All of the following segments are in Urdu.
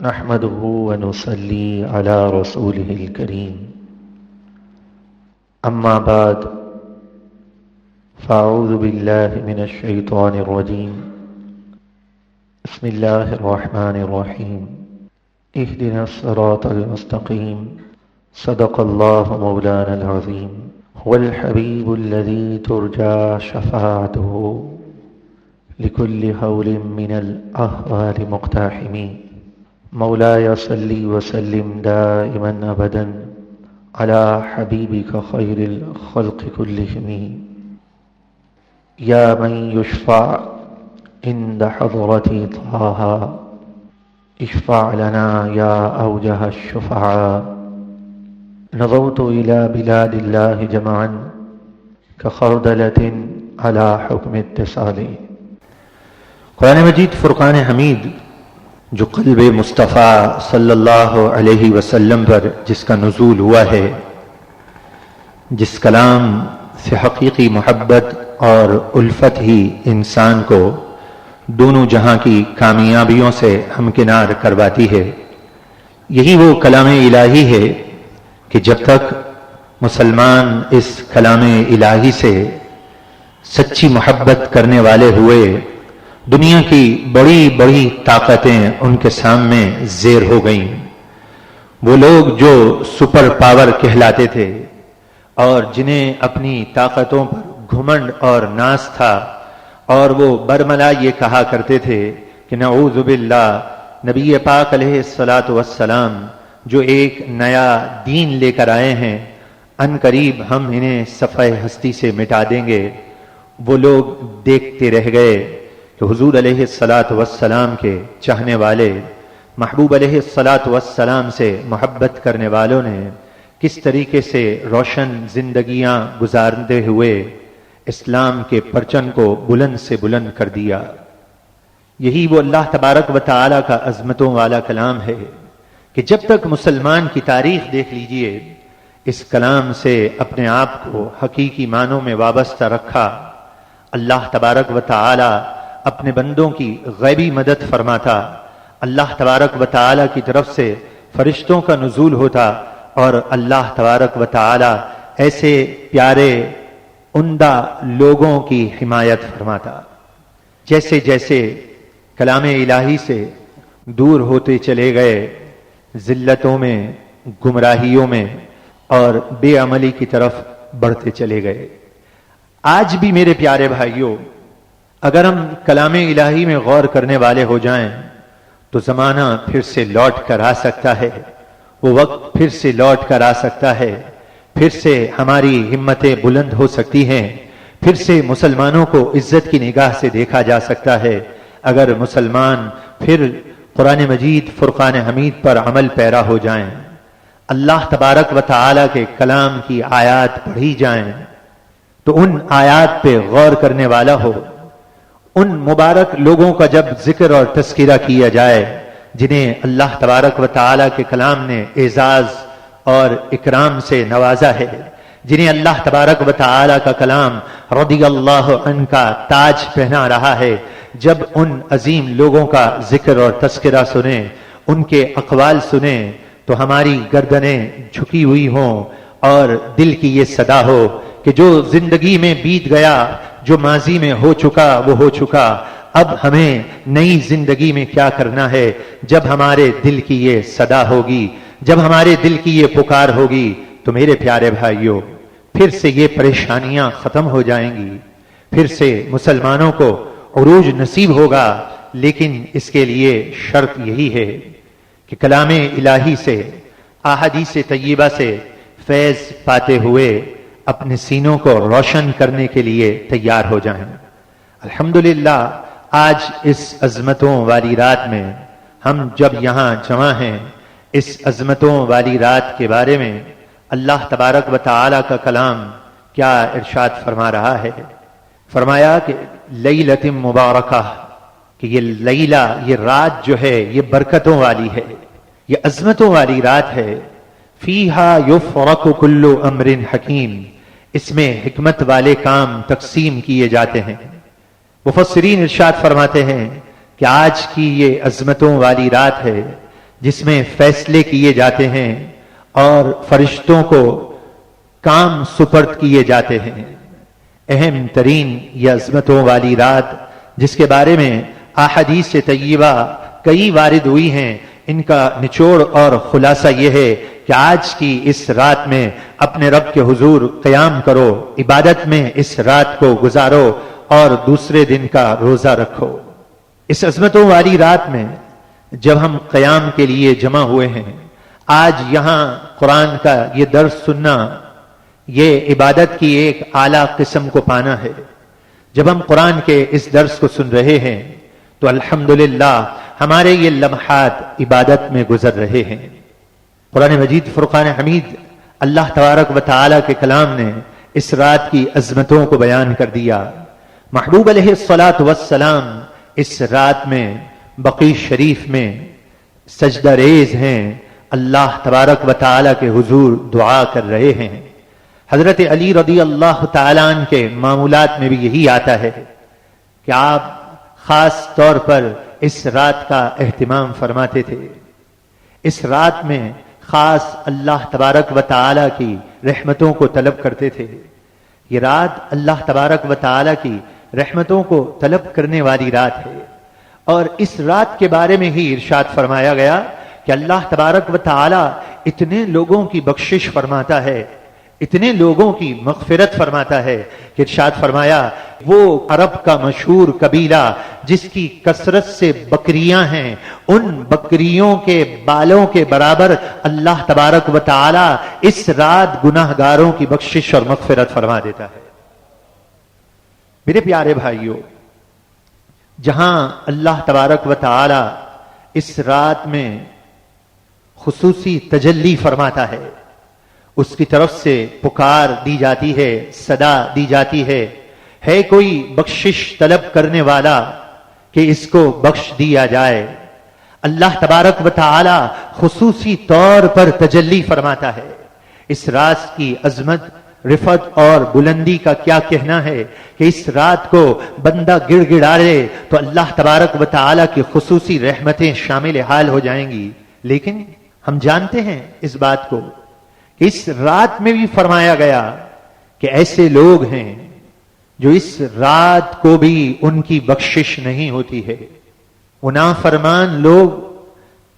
نحمده ونصلي على رسوله الكريم أما بعد فأعوذ بالله من الشيطان الرجيم بسم الله الرحمن الرحيم اهدنا الصراط المستقيم صدق الله مولانا العظيم هو الحبيب الذي ترجى شفاعته لكل هول من الأهوال مقتحمين مولاي صل وسلم دائما أبدا على حبيبك خير الخلق كلهم يا من يشفع عند حضرة طه اشفع لنا يا أوجه الشفعاء نظرت إلى بلاد الله جمعا كخردلة على حكم اتصال. قرآن مجید فرقان حمید جو قلب مصطفیٰ صلی اللہ علیہ وسلم پر جس کا نزول ہوا ہے، جس کلام سے حقیقی محبت اور الفت ہی انسان کو دونوں جہاں کی کامیابیوں سے ہمکنار کرواتی ہے، یہی وہ کلام الہی ہے کہ جب تک مسلمان اس کلام الہی سے سچی محبت کرنے والے ہوئے، دنیا کی بڑی بڑی طاقتیں ان کے سامنے زیر ہو گئیں. وہ لوگ جو سپر پاور کہلاتے تھے اور جنہیں اپنی طاقتوں پر گھمنڈ اور ناز تھا، اور وہ برملا یہ کہا کرتے تھے کہ نعوذ باللہ نبی پاک علیہ الصلاۃ والسلام جو ایک نیا دین لے کر آئے ہیں، ان قریب ہم انہیں صفحہ ہستی سے مٹا دیں گے. وہ لوگ دیکھتے رہ گئے کہ حضور علیہ الصلاۃ والسلام کے چاہنے والے، محبوب علیہ الصلاۃ والسلام سے محبت کرنے والوں نے کس طریقے سے روشن زندگیاں گزارتے ہوئے اسلام کے پرچم کو بلند سے بلند کر دیا. یہی وہ اللہ تبارک و تعالی کا عظمتوں والا کلام ہے کہ جب تک مسلمان کی تاریخ دیکھ لیجئے، اس کلام سے اپنے آپ کو حقیقی معنوں میں وابستہ رکھا، اللہ تبارک و تعالی اپنے بندوں کی غیبی مدد فرماتا، اللہ تبارک و تعالی کی طرف سے فرشتوں کا نزول ہوتا، اور اللہ تبارک و تعالی ایسے پیارے عمدہ لوگوں کی حمایت فرماتا. جیسے جیسے کلام الہی سے دور ہوتے چلے گئے، ذلتوں میں، گمراہیوں میں اور بے عملی کی طرف بڑھتے چلے گئے. آج بھی میرے پیارے بھائیوں، اگر ہم کلام الہی میں غور کرنے والے ہو جائیں تو زمانہ پھر سے لوٹ کر آ سکتا ہے، وہ وقت پھر سے لوٹ کر آ سکتا ہے، پھر سے ہماری ہمتیں بلند ہو سکتی ہیں، پھر سے مسلمانوں کو عزت کی نگاہ سے دیکھا جا سکتا ہے اگر مسلمان پھر قرآن مجید فرقان حمید پر عمل پیرا ہو جائیں، اللہ تبارک و تعالی کے کلام کی آیات پڑھی جائیں تو ان آیات پہ غور کرنے والا ہو. ان مبارک لوگوں کا جب ذکر اور تذکرہ کیا جائے جنہیں اللہ تبارک و تعالی کے کلام نے اعزاز اور اکرام سے نوازا ہے، جنہیں اللہ تبارک و تعالی کا کلام رضی اللہ عنہ کا تاج پہنا رہا ہے، جب ان عظیم لوگوں کا ذکر اور تذکرہ سنیں، ان کے اقوال سنیں تو ہماری گردنیں جھکی ہوئی ہوں اور دل کی یہ صدا ہو کہ جو زندگی میں بیت گیا، جو ماضی میں ہو چکا وہ ہو چکا، اب ہمیں نئی زندگی میں کیا کرنا ہے. جب ہمارے دل کی یہ صدا ہوگی، جب ہمارے دل کی یہ پکار ہوگی تو میرے پیارے بھائیوں پھر سے یہ پریشانیاں ختم ہو جائیں گی، پھر سے مسلمانوں کو عروج نصیب ہوگا. لیکن اس کے لیے شرط یہی ہے کہ کلام الہی سے، احادیث طیبہ سے فیض پاتے ہوئے اپنے سینوں کو روشن کرنے کے لیے تیار ہو جائیں. الحمدللہ آج اس عظمتوں والی رات میں ہم جب یہاں جمع ہیں، اس عظمتوں والی رات کے بارے میں اللہ تبارک و تعالی کا کلام کیا ارشاد فرما رہا ہے. فرمایا کہ لیلۃ مبارکہ، کہ یہ لیلہ، یہ رات جو ہے یہ برکتوں والی ہے، یہ عظمتوں والی رات ہے. فیہا یفرق کل امر حکیم، اس میں حکمت والے کام تقسیم کیے جاتے ہیں. مفسرین ارشاد فرماتے ہیں کہ آج کی یہ عظمتوں والی رات ہے جس میں فیصلے کیے جاتے ہیں اور فرشتوں کو کام سپرد کیے جاتے ہیں. اہم ترین یہ عظمتوں والی رات جس کے بارے میں احادیث طیبہ کئی وارد ہوئی ہیں، ان کا نچوڑ اور خلاصہ یہ ہے کہ آج کی اس رات میں اپنے رب کے حضور قیام کرو، عبادت میں اس رات کو گزارو اور دوسرے دن کا روزہ رکھو. اس عظمتوں والی رات میں جب ہم قیام کے لیے جمع ہوئے ہیں، آج یہاں قرآن کا یہ درس سننا، یہ عبادت کی ایک اعلیٰ قسم کو پانا ہے. جب ہم قرآن کے اس درس کو سن رہے ہیں تو الحمدللہ ہمارے یہ لمحات عبادت میں گزر رہے ہیں. قرآن مجید فرقان حمید اللہ تبارک و تعالی کے کلام نے اس رات کی عظمتوں کو بیان کر دیا. محبوب علیہ الصلاۃ والسلام اس رات میں بقیع شریف میں سجدہ ریز ہیں، اللہ تبارک و تعالی کے حضور دعا کر رہے ہیں. حضرت علی رضی اللہ تعالیٰ عنہ کے معمولات میں بھی یہی آتا ہے کہ آپ خاص طور پر اس رات کا اہتمام فرماتے تھے. اس رات میں خاص اللہ تبارک و تعالی کی رحمتوں کو طلب کرتے تھے. یہ رات اللہ تبارک و تعالی کی رحمتوں کو طلب کرنے والی رات ہے، اور اس رات کے بارے میں ہی ارشاد فرمایا گیا کہ اللہ تبارک و تعالی اتنے لوگوں کی بخشش فرماتا ہے، اتنے لوگوں کی مغفرت فرماتا ہے کہ ارشاد فرمایا وہ عرب کا مشہور قبیلہ جس کی کثرت سے بکریاں ہیں، ان بکریوں کے بالوں کے برابر اللہ تبارک و تعالی اس رات گناہگاروں کی بخشش اور مغفرت فرما دیتا ہے. میرے پیارے بھائیوں، جہاں اللہ تبارک و تعالی اس رات میں خصوصی تجلی فرماتا ہے، اس کی طرف سے پکار دی جاتی ہے، صدا دی جاتی ہے کوئی بخشش طلب کرنے والا کہ اس کو بخش دیا جائے. اللہ تبارک و تعالی خصوصی طور پر تجلی فرماتا ہے. اس رات کی عظمت، رفعت اور بلندی کا کیا کہنا ہے کہ اس رات کو بندہ گڑ گڑائے تو اللہ تبارک و تعالی کی خصوصی رحمتیں شامل حال ہو جائیں گی. لیکن ہم جانتے ہیں اس بات کو کہ اس رات میں بھی فرمایا گیا کہ ایسے لوگ ہیں جو اس رات کو بھی ان کی بخشش نہیں ہوتی ہے. وہ نافرمان لوگ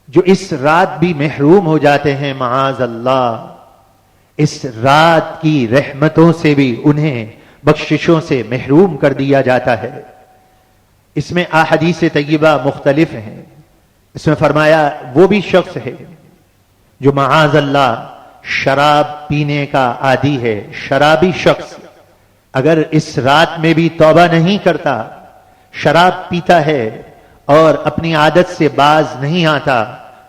جو اس رات بھی محروم ہو جاتے ہیں، معاذ اللہ. اس رات کی رحمتوں سے بھی انہیں بخششوں سے محروم کر دیا جاتا ہے. اس میں احادیث طیبہ مختلف ہیں. اس میں فرمایا وہ بھی شخص ہے جو معاذ اللہ شراب پینے کا عادی ہے. شرابی شخص اگر اس رات میں بھی توبہ نہیں کرتا، شراب پیتا ہے اور اپنی عادت سے باز نہیں آتا،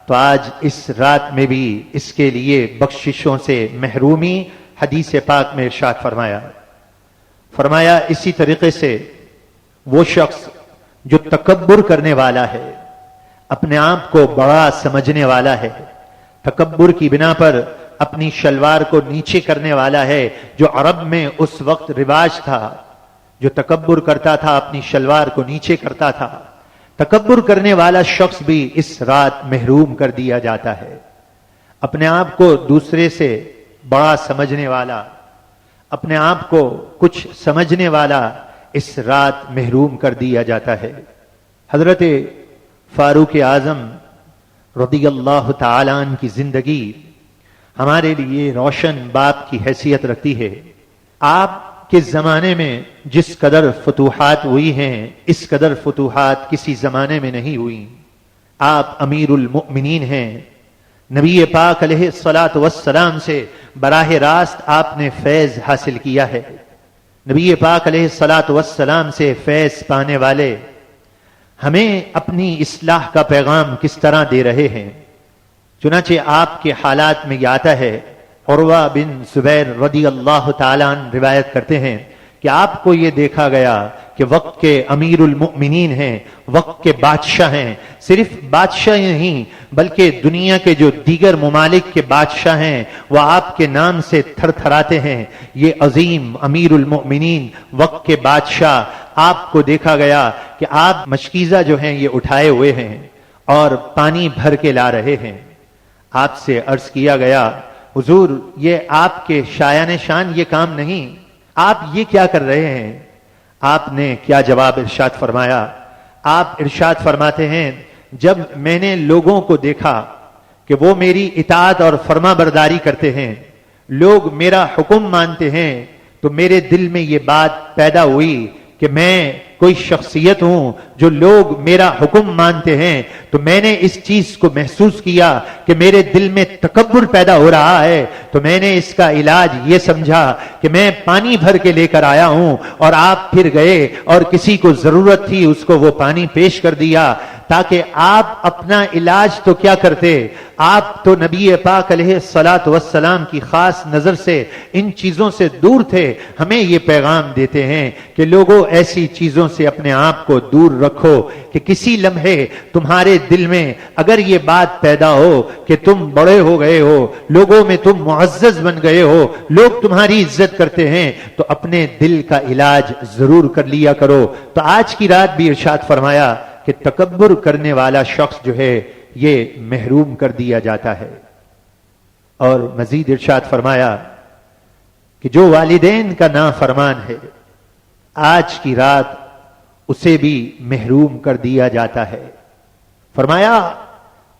تو آج اس رات میں بھی اس کے لیے بخششوں سے محرومی حدیث پاک میں ارشاد فرمایا اسی طریقے سے وہ شخص جو تکبر کرنے والا ہے، اپنے آپ کو بڑا سمجھنے والا ہے، تکبر کی بنا پر اپنی شلوار کو نیچے کرنے والا ہے، جو عرب میں اس وقت رواج تھا، جو تکبر کرتا تھا اپنی شلوار کو نیچے کرتا تھا. تکبر کرنے والا شخص بھی اس رات محروم کر دیا جاتا ہے. اپنے آپ کو دوسرے سے بڑا سمجھنے والا، اپنے آپ کو کچھ سمجھنے والا اس رات محروم کر دیا جاتا ہے. حضرت فاروق اعظم رضی اللہ تعالیٰ عنہ کی زندگی ہمارے لیے روشن باپ کی حیثیت رکھتی ہے. آپ کے زمانے میں جس قدر فتوحات ہوئی ہیں، اس قدر فتوحات کسی زمانے میں نہیں ہوئی. آپ امیر المؤمنین ہیں. نبی پاک علیہ الصلاۃ والسلام سے براہ راست آپ نے فیض حاصل کیا ہے. نبی پاک علیہ الصلاۃ والسلام سے فیض پانے والے ہمیں اپنی اصلاح کا پیغام کس طرح دے رہے ہیں. چنانچہ آپ کے حالات میں یہ آتا ہے، عروہ بن زبیر رضی اللہ تعالیٰ عنہ روایت کرتے ہیں کہ آپ کو یہ دیکھا گیا کہ وقت کے امیر المؤمنین ہیں، وقت کے بادشاہ ہیں. صرف بادشاہ نہیں بلکہ دنیا کے جو دیگر ممالک کے بادشاہ ہیں وہ آپ کے نام سے تھر تھراتے ہیں. یہ عظیم امیر المؤمنین وقت کے بادشاہ، آپ کو دیکھا گیا کہ آپ مشکیزہ جو ہیں یہ اٹھائے ہوئے ہیں اور پانی بھر کے لا رہے ہیں. آپ سے عرض کیا گیا حضور یہ آپ کے شایان شان یہ کام نہیں، آپ یہ کیا کر رہے ہیں؟ آپ نے کیا جواب ارشاد فرمایا؟ آپ ارشاد فرماتے ہیں جب میں نے لوگوں کو دیکھا کہ وہ میری اطاعت اور فرما برداری کرتے ہیں، لوگ میرا حکم مانتے ہیں، تو میرے دل میں یہ بات پیدا ہوئی کہ میں کوئی شخصیت ہوں جو لوگ میرا حکم مانتے ہیں، تو میں نے اس چیز کو محسوس کیا کہ میرے دل میں تکبر پیدا ہو رہا ہے. تو میں نے اس کا علاج یہ سمجھا کہ میں پانی بھر کے لے کر آیا ہوں اور آپ پھر گئے اور کسی کو ضرورت تھی اس کو وہ پانی پیش کر دیا، تاکہ آپ اپنا علاج تو کیا کرتے، آپ تو نبی پاک علیہ الصلاۃ والسلام کی خاص نظر سے ان چیزوں سے دور تھے. ہمیں یہ پیغام دیتے ہیں کہ لوگوں ایسی چیزوں سے اپنے آپ کو دور رکھو کہ کسی لمحے تمہارے دل میں اگر یہ بات پیدا ہو کہ تم بڑے ہو گئے ہو، لوگوں میں تم معزز بن گئے ہو، لوگ تمہاری عزت کرتے ہیں، تو اپنے دل کا علاج ضرور کر لیا کرو. تو آج کی رات بھی ارشاد فرمایا کہ تکبر کرنے والا شخص جو ہے یہ محروم کر دیا جاتا ہے. اور مزید ارشاد فرمایا کہ جو والدین کا نافرمان ہے آج کی رات اسے بھی محروم کر دیا جاتا ہے. فرمایا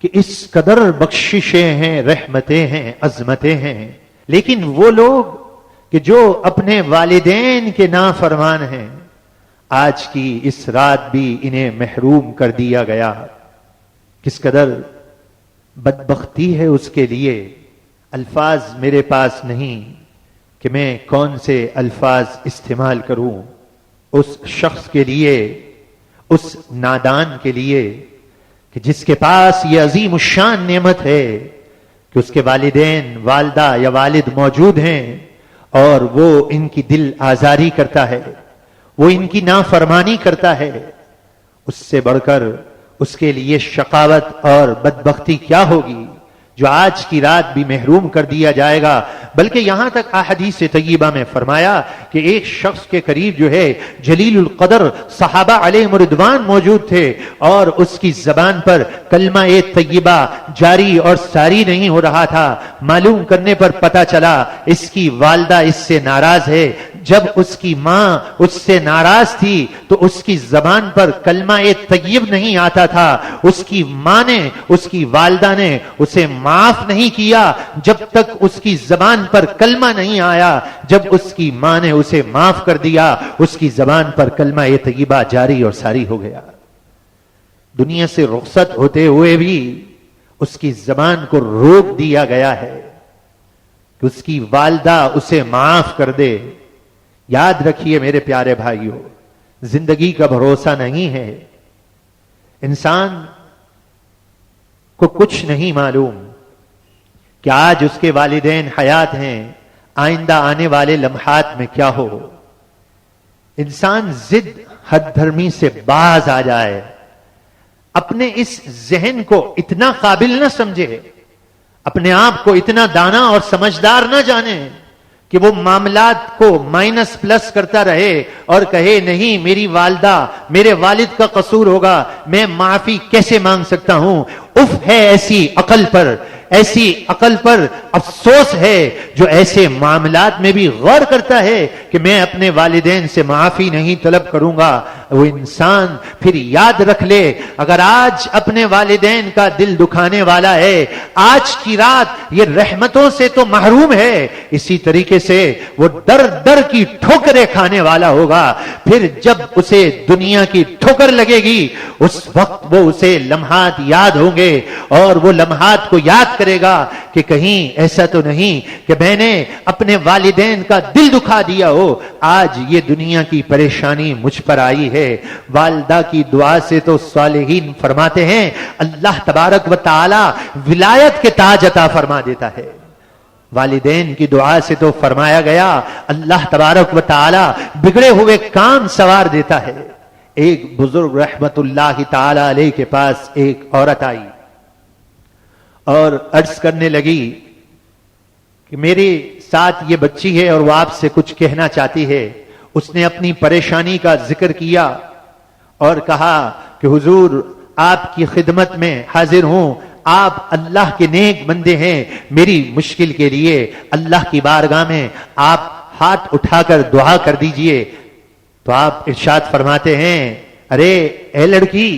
کہ اس قدر بخششیں ہیں، رحمتیں ہیں، عظمتیں ہیں، لیکن وہ لوگ کہ جو اپنے والدین کے نافرمان ہیں آج کی اس رات بھی انہیں محروم کر دیا گیا. کس قدر بدبختی ہے اس کے لیے. الفاظ میرے پاس نہیں کہ میں کون سے الفاظ استعمال کروں اس شخص کے لیے، اس نادان کے لیے کہ جس کے پاس یہ عظیم الشان نعمت ہے کہ اس کے والدین، والدہ یا والد موجود ہیں اور وہ ان کی دل آزاری کرتا ہے، وہ ان کی نافرمانی کرتا ہے. اس سے بڑھ کر اس کے لیے شقاوت اور بدبختی کیا ہوگی جو آج کی رات بھی محروم کر دیا جائے گا. بلکہ یہاں تک احادیث طیبہ میں فرمایا کہ ایک شخص کے قریب جو ہے جلیل القدر صحابہ علیہم رضوان موجود تھے اور اس کی زبان پر کلمہ طیبہ جاری اور ساری نہیں ہو رہا تھا. معلوم کرنے پر پتا چلا اس کی والدہ اس سے ناراض ہے. جب اس کی ماں اس سے ناراض تھی تو اس کی زبان پر کلمہ طیب نہیں آتا تھا. اس کی ماں نے، اس کی والدہ نے اسے معاف نہیں کیا جب تک اس کی زبان پر کلمہ نہیں آیا. جب اس کی ماں نے اسے معاف کر دیا اس کی زبان پر کلمہ طیبہ جاری اور ساری ہو گیا. دنیا سے رخصت ہوتے ہوئے بھی اس کی زبان کو روک دیا گیا ہے کہ اس کی والدہ اسے معاف کر دے. یاد رکھیے میرے پیارے بھائیوں، زندگی کا بھروسہ نہیں ہے. انسان کو کچھ نہیں معلوم کہ آج اس کے والدین حیات ہیں، آئندہ آنے والے لمحات میں کیا ہو. انسان ضد حد دھرمی سے باز آ جائے، اپنے اس ذہن کو اتنا قابل نہ سمجھے، اپنے آپ کو اتنا دانا اور سمجھدار نہ جانے کہ وہ معاملات کو مائنس پلس کرتا رہے اور کہے نہیں میری والدہ، میرے والد کا قصور ہوگا، میں معافی کیسے مانگ سکتا ہوں. اف ہے ایسی عقل پر، ایسی عقل پر افسوس ہے جو ایسے معاملات میں بھی غور کرتا ہے کہ میں اپنے والدین سے معافی نہیں طلب کروں گا. وہ انسان پھر یاد رکھ لے اگر آج اپنے والدین کا دل دکھانے والا ہے، آج کی رات یہ رحمتوں سے تو محروم ہے، اسی طریقے سے وہ در در کی ٹھوکریں کھانے والا ہوگا. پھر جب اسے دنیا کی ٹھوکر لگے گی اس وقت وہ اسے لمحات یاد ہوں گے اور وہ لمحات کو یاد کرے گا کہ کہیں ایسا تو نہیں کہ میں نے اپنے والدین کا دل دکھا دیا ہو. آج یہ دنیا کی پریشانی مجھ پر آئی ہے. والدہ کی دعا سے تو صالحین فرماتے ہیں اللہ تبارک و تعالی ولایت کے تاج عطا فرما دیتا ہے. والدین کی دعا سے تو فرمایا گیا اللہ تبارک و تعالی بگڑے ہوئے کام سوار دیتا ہے. ایک بزرگ رحمت اللہ تعالی علیہ کے پاس ایک عورت آئی اور عرض کرنے لگی کہ میرے ساتھ یہ بچی ہے اور وہ آپ سے کچھ کہنا چاہتی ہے. اس نے اپنی پریشانی کا ذکر کیا اور کہا کہ حضور آپ کی خدمت میں حاضر ہوں. آپ اللہ کے نیک بندے ہیں. میری مشکل کے لیے اللہ کی بارگاہ میں آپ ہاتھ اٹھا کر دعا کر دیجئے. تو آپ ارشاد فرماتے ہیں ارے اے لڑکی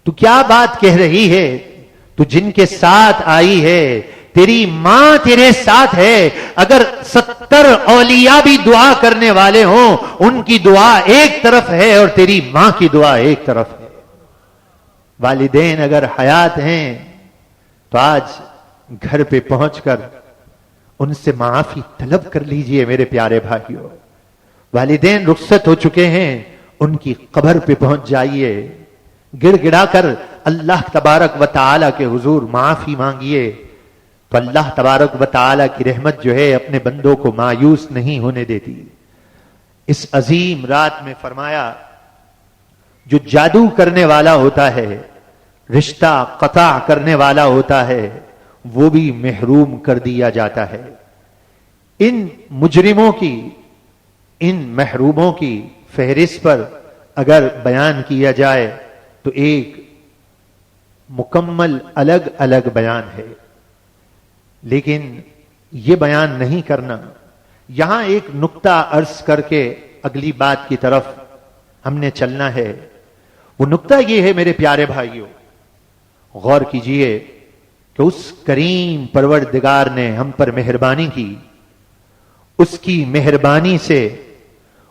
تو کیا بات کہہ رہی ہے؟ تو جن کے ساتھ آئی ہے تیری ماں تیرے ساتھ ہے. اگر 70 اولیاء بھی دعا کرنے والے ہوں ان کی دعا ایک طرف ہے اور تیری ماں کی دعا ایک طرف ہے. والدین اگر حیات ہیں تو آج گھر پہ پہنچ کر ان سے معافی طلب کر لیجئے میرے پیارے بھائیوں. والدین رخصت ہو چکے ہیں ان کی قبر پہ پہنچ جائیے. گڑ گڑا کر اللہ تبارک و تعالی کے حضور معافی مانگیے. تو اللہ تبارک و تعالی کی رحمت جو ہے اپنے بندوں کو مایوس نہیں ہونے دیتی. اس عظیم رات میں فرمایا جو جادو کرنے والا ہوتا ہے، رشتہ قطع کرنے والا ہوتا ہے، وہ بھی محروم کر دیا جاتا ہے. ان مجرموں کی، ان محروموں کی فہرست پر اگر بیان کیا جائے تو ایک مکمل الگ الگ بیان ہے، لیکن یہ بیان نہیں کرنا. یہاں ایک نقطہ عرض کر کے اگلی بات کی طرف ہم نے چلنا ہے. وہ نقطہ یہ ہے میرے پیارے بھائیوں، غور کیجئے کہ اس کریم پروردگار نے ہم پر مہربانی کی. اس کی مہربانی سے،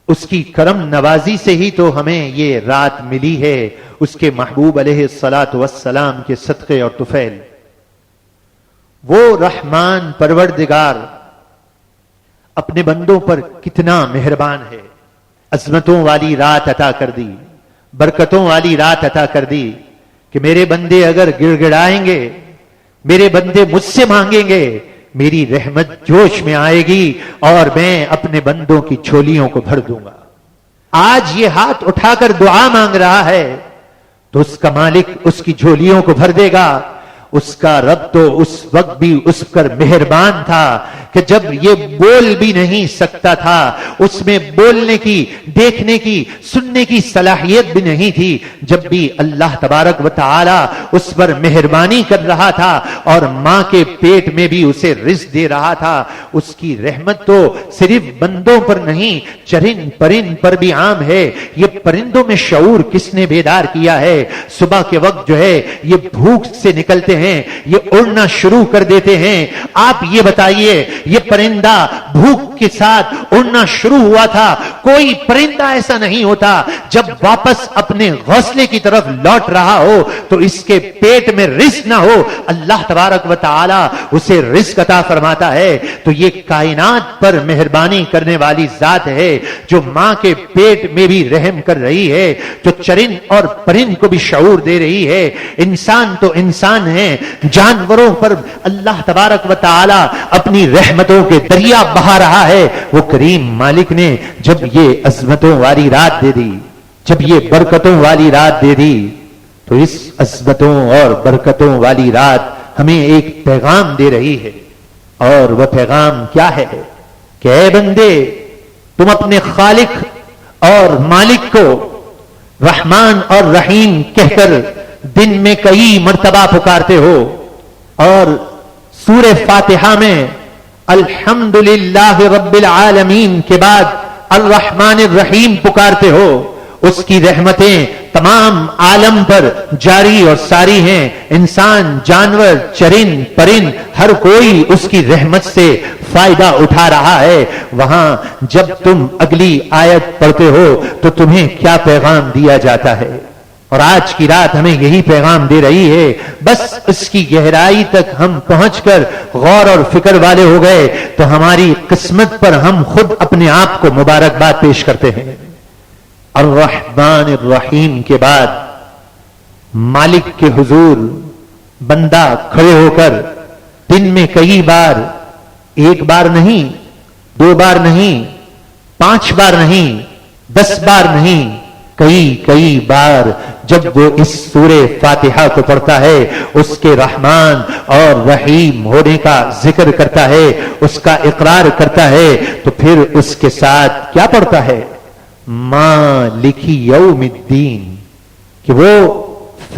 اس کی کرم نوازی سے ہی تو ہمیں یہ رات ملی ہے، اس کے محبوب علیہ الصلاۃ والسلام کے صدقے اور طفیل. وہ رحمان پروردگار اپنے بندوں پر کتنا مہربان ہے. عظمتوں والی رات عطا کر دی، برکتوں والی رات عطا کر دی کہ میرے بندے اگر گڑ گڑائیں گے، میرے بندے مجھ سے مانگیں گے، میری رحمت جوش میں آئے گی اور میں اپنے بندوں کی جھولیوں کو بھر دوں گا. آج یہ ہاتھ اٹھا کر دعا مانگ رہا ہے تو اس کا مالک اس کی جھولیوں کو بھر دے گا. اس کا رب تو اس وقت بھی اس پر مہربان تھا کہ جب یہ بول بھی نہیں سکتا تھا، اس میں بولنے کی، دیکھنے کی، سننے کی صلاحیت بھی نہیں تھی، جب بھی اللہ تبارک و تعالی اس پر مہربانی کر رہا تھا اور ماں کے پیٹ میں بھی اسے رزق دے رہا تھا. اس کی رحمت تو صرف بندوں پر نہیں، چرند پرند پر بھی عام ہے. یہ پرندوں میں شعور کس نے بیدار کیا ہے؟ صبح کے وقت جو ہے یہ بھوک سے نکلتے ہیں، یہ اڑنا شروع کر دیتے ہیں. آپ یہ بتائیے یہ پرندہ بھوک کے ساتھ اڑنا شروع ہوا تھا. کوئی پرندہ ایسا نہیں ہوتا جب واپس اپنے گھونسلے کی طرف لوٹ رہا ہو تو اس کے پیٹ میں رزق نہ ہو. اللہ تبارک و تعالی اسے رزق عطا فرماتا ہے. تو یہ کائنات پر مہربانی کرنے والی ذات ہے جو ماں کے پیٹ میں بھی رحم کر رہی ہے، جو چرند اور پرند کو بھی شعور دے رہی ہے. انسان تو انسان ہے، جانوروں پر اللہ تبارک و تعالی اپنی رحمتوں کے دریا بہا رہا ہے. وہ کریم مالک نے جب یہ عظمتوں والی رات دے دی، جب یہ برکتوں والی رات دے دی، تو اس عظمتوں اور برکتوں والی رات ہمیں ایک پیغام دے رہی ہے. اور وہ پیغام کیا ہے کہ اے بندے، تم اپنے خالق اور مالک کو رحمان اور رحیم کہہ کر دن میں کئی مرتبہ پکارتے ہو، اور سورہ فاتحہ میں الحمدللہ رب العالمین کے بعد الرحمن الرحیم پکارتے ہو. اس کی رحمتیں تمام عالم پر جاری اور ساری ہیں. انسان، جانور، چرند، پرند، ہر کوئی اس کی رحمت سے فائدہ اٹھا رہا ہے. وہاں جب تم اگلی آیت پڑھتے ہو تو تمہیں کیا پیغام دیا جاتا ہے؟ اور آج کی رات ہمیں یہی پیغام دے رہی ہے. بس اس کی گہرائی تک ہم پہنچ کر غور اور فکر والے ہو گئے تو ہماری قسمت پر ہم خود اپنے آپ کو مبارکباد پیش کرتے ہیں. الرحمن الرحیم کے بعد مالک کے حضور بندہ کھڑے ہو کر دن میں کئی بار، ایک بار نہیں، 2 بار نہیں، 5 بار نہیں، 10 بار نہیں، کئی بار جب وہ اس سورہ فاتحہ کو پڑھتا ہے اس کے رحمان اور رحیم ہونے کا ذکر کرتا ہے، اس کا اقرار کرتا ہے، تو پھر اس کے ساتھ کیا پڑھتا ہے؟ مالک یوم الدین، کہ وہ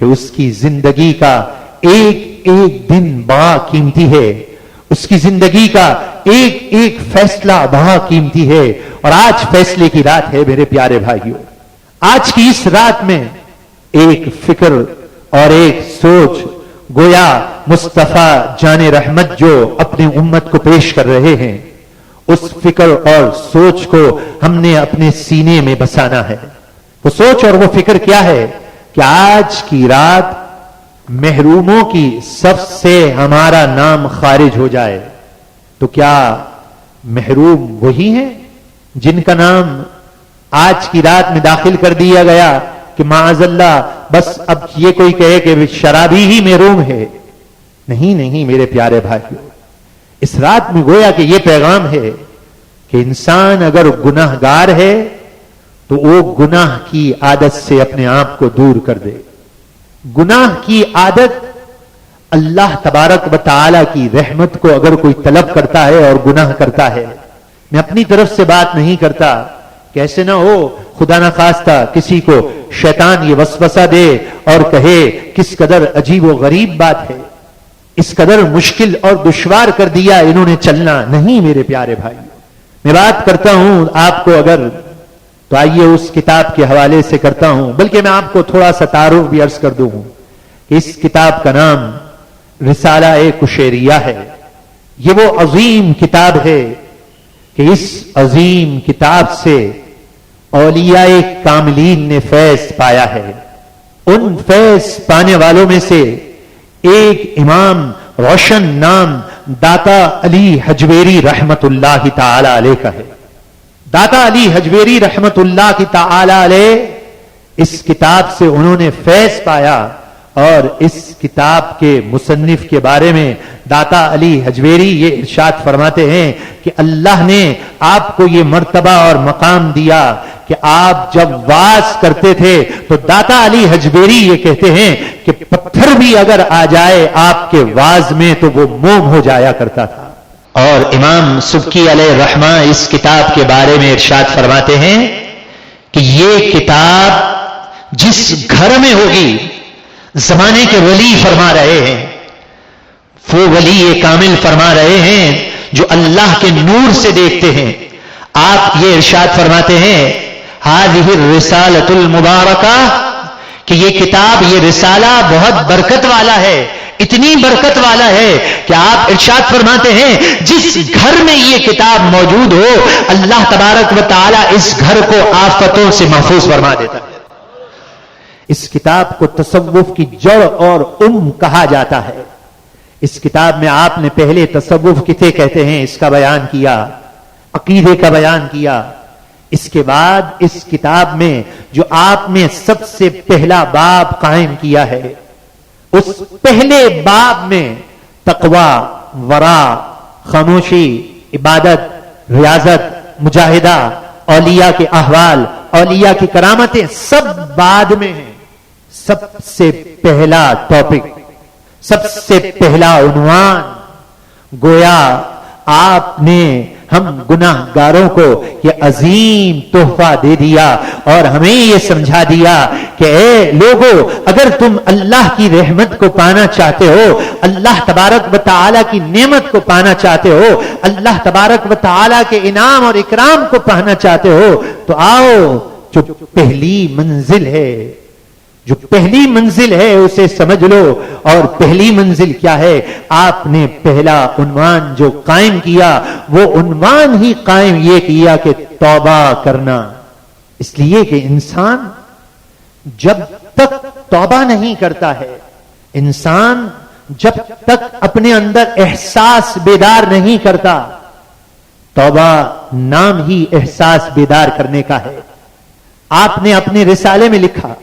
کہ اس کی زندگی کا ایک ایک دن بڑا قیمتی ہے، اس کی زندگی کا ایک ایک فیصلہ بڑا قیمتی ہے. اور آج فیصلے کی رات ہے میرے پیارے بھائیوں. آج کی اس رات میں ایک فکر اور ایک سوچ گویا مصطفیٰ جان رحمت جو اپنے امت کو پیش کر رہے ہیں، اس فکر اور سوچ کو ہم نے اپنے سینے میں بسانا ہے. وہ سوچ اور وہ فکر کیا ہے کہ آج کی رات محروموں کی صف سے ہمارا نام خارج ہو جائے. تو کیا محروم وہی ہیں جن کا نام آج کی رات میں داخل کر دیا گیا کہ معاذ اللہ بس اب یہ کوئی کہے کہ شرابی ہی محروم ہے؟ نہیں نہیں میرے پیارے بھائیوں، اس رات میں گویا کہ یہ پیغام ہے کہ انسان اگر گناہ گار ہے تو وہ گناہ کی عادت سے اپنے آپ کو دور کر دے. گناہ کی عادت اللہ تبارک و تعالی کی رحمت کو اگر کوئی طلب کرتا ہے اور گناہ کرتا ہے، میں اپنی طرف سے بات نہیں کرتا کہ ایسے نہ ہو خدا نہ خواستہ کسی کو شیطان یہ وسوسہ دے اور کہے کس قدر عجیب و غریب بات ہے، اس قدر مشکل اور دشوار کر دیا انہوں نے چلنا. نہیں میرے پیارے بھائی، میں بات کرتا ہوں آپ کو اگر تو آئیے اس کتاب کے حوالے سے کرتا ہوں، بلکہ میں آپ کو تھوڑا سا تعارف بھی عرض کر دوں کہ اس کتاب کا نام رسالہ کشیریہ ہے. یہ وہ عظیم کتاب ہے کہ اس عظیم کتاب سے اولیاء کاملین نے فیض پایا ہے. ان فیض پانے والوں میں سے ایک امام روشن نام داتا علی حجویری رحمت اللہ تعالی علیہ کا ہے. داتا علی حجویری رحمت اللہ کی تعالی علیہ اس کتاب سے انہوں نے فیض پایا، اور اس کتاب کے مصنف کے بارے میں داتا علی حجویری یہ ارشاد فرماتے ہیں کہ اللہ نے آپ کو یہ مرتبہ اور مقام دیا کہ آپ جب واز کرتے تھے تو داتا علی حجویری یہ کہتے ہیں کہ پتھر بھی اگر آ جائے آپ کے واز میں تو وہ موم ہو جایا کرتا تھا. اور امام سبکی علیہ رحمہ اس کتاب کے بارے میں ارشاد فرماتے ہیں کہ یہ کتاب جس گھر میں ہوگی، زمانے کے ولی فرما رہے ہیں، وہ ولی کامل فرما رہے ہیں جو اللہ کے نور سے دیکھتے ہیں. آپ یہ ارشاد فرماتے ہیں هذه الرسالۃ المبارکہ کہ یہ کتاب، یہ رسالہ بہت برکت والا ہے، اتنی برکت والا ہے کہ آپ ارشاد فرماتے ہیں جس گھر میں یہ کتاب موجود ہو اللہ تبارک و تعالی اس گھر کو آفتوں سے محفوظ فرما دیتا ہے. اس کتاب کو تصوف کی جڑ اور کہا جاتا ہے. اس کتاب میں آپ نے پہلے تصوف کسے کہتے ہیں اس کا بیان کیا، عقیدے کا بیان کیا. اس کے بعد اس کتاب میں جو آپ نے سب سے پہلا باب قائم کیا ہے، اس پہلے باب میں تقوی، ورع، خاموشی، عبادت، ریاضت، مجاہدہ، اولیاء کے احوال، اولیاء کی کرامتیں سب بعد میں ہیں. سب سے پہلا ٹاپک، سب سے پہلا عنوان گویا آپ نے ہم گناہ گاروں کو یہ عظیم تحفہ دے دیا اور ہمیں یہ سمجھا دیا کہ اے لوگو، اگر تم اللہ کی رحمت کو پانا چاہتے ہو، اللہ تبارک و تعالی کی نعمت کو پانا چاہتے ہو، اللہ تبارک و تعالی کے انعام اور اکرام کو پانا چاہتے ہو، تو آؤ جو پہلی منزل ہے، جو پہلی منزل ہے اسے سمجھ لو. اور پہلی منزل کیا ہے؟ آپ نے پہلا عنوان جو قائم کیا وہ عنوان ہی قائم یہ کیا کہ توبہ کرنا. اس لیے کہ انسان جب تک توبہ نہیں کرتا ہے، انسان جب تک اپنے اندر احساس بیدار نہیں کرتا، توبہ نام ہی احساس بیدار کرنے کا ہے. آپ نے اپنے رسالے میں لکھا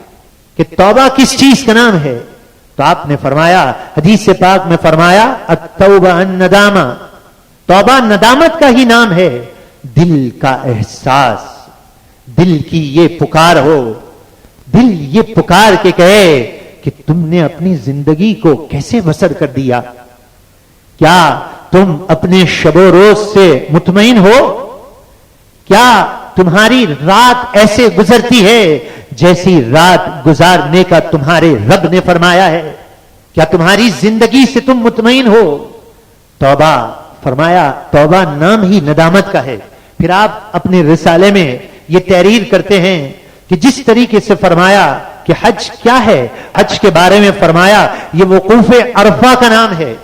کہ توبہ کس چیز کا نام ہے، تو آپ نے فرمایا، حدیث پاک میں فرمایا التوبہ الندامہ، توبہ ندامت کا ہی نام ہے. دل کا احساس، دل کی یہ پکار ہو، دل یہ پکار کے کہے کہ تم نے اپنی زندگی کو کیسے بسر کر دیا، کیا تم اپنے شب و روز سے مطمئن ہو، کیا تمہاری رات ایسے گزرتی ہے جیسی رات گزارنے کا تمہارے رب نے فرمایا ہے؟ کیا تمہاری زندگی سے تم مطمئن ہو؟ توبہ فرمایا، توبہ نام ہی ندامت کا ہے۔ پھر آپ اپنے رسالے میں یہ تحریر کرتے ہیں کہ جس طریقے سے فرمایا کہ حج کیا ہے، حج کے بارے میں فرمایا یہ وقوف عرفہ کا نام ہے،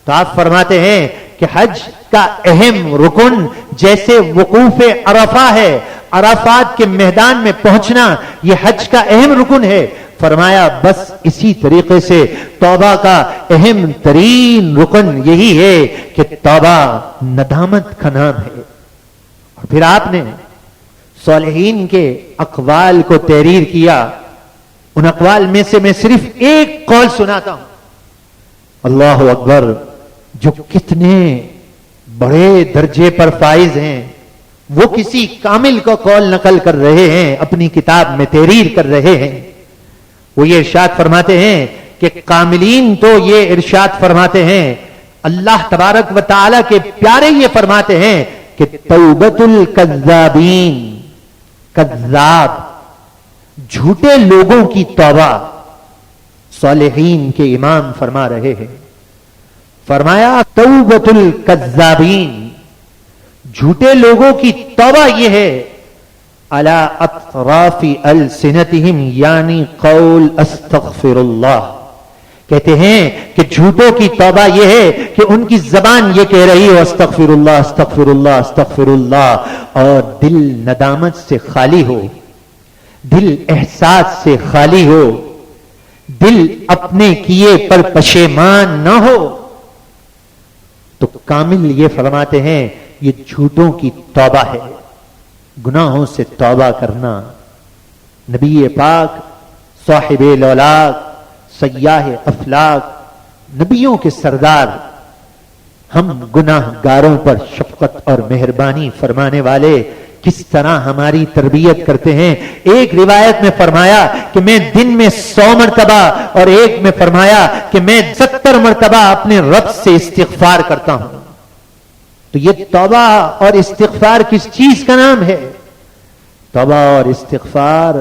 تو آپ فرماتے ہیں کہ حج کا اہم رکن جیسے وقوف عرفہ ہے، عرفات کے میدان میں پہنچنا یہ حج کا اہم رکن ہے، فرمایا بس اسی طریقے سے توبہ کا اہم ترین رکن یہی ہے کہ توبہ ندامت کا نام ہے۔ اور پھر آپ نے صالحین کے اقوال کو تحریر کیا، ان اقوال میں سے میں صرف ایک قول سناتا ہوں، اللہ اکبر، جو کتنے بڑے درجے پر فائز ہیں، وہ کسی کامل کا قول نقل کر رہے ہیں، اپنی کتاب میں تحریر کر رہے ہیں۔ وہ یہ ارشاد فرماتے ہیں کہ کاملین تو یہ ارشاد فرماتے ہیں، اللہ تبارک و تعالی کے پیارے یہ فرماتے ہیں کہ توبۃ الکذابین، کذاب جھوٹے لوگوں کی توبہ صالحین کے امام فرما رہے ہیں۔ فرمایا توبۃ الکذابین، جھوٹے لوگوں کی توبہ یہ ہے، علی اطراف السنتہم، یعنی قول استغفر اللہ، کہتے ہیں کہ جھوٹوں کی توبہ یہ ہے کہ ان کی زبان یہ کہہ رہی ہو استغفر اللہ استغفر اللہ استغفر اللہ، اور دل ندامت سے خالی ہو، دل احساس سے خالی ہو، دل اپنے کیے پر پشیمان نہ ہو، تو کامل یہ فرماتے ہیں یہ جھوٹوں کی توبہ ہے۔ گناہوں سے توبہ کرنا، نبی پاک صاحب لولاک سیاح افلاک، نبیوں کے سردار، ہم گناہ گاروں پر شفقت اور مہربانی فرمانے والے کس طرح ہماری تربیت کرتے ہیں۔ ایک روایت میں فرمایا کہ میں دن میں 100 مرتبہ، اور ایک میں فرمایا کہ میں 70 مرتبہ اپنے رب سے استغفار کرتا ہوں۔ تو یہ توبہ اور استغفار کس چیز کا نام ہے؟ توبہ اور استغفار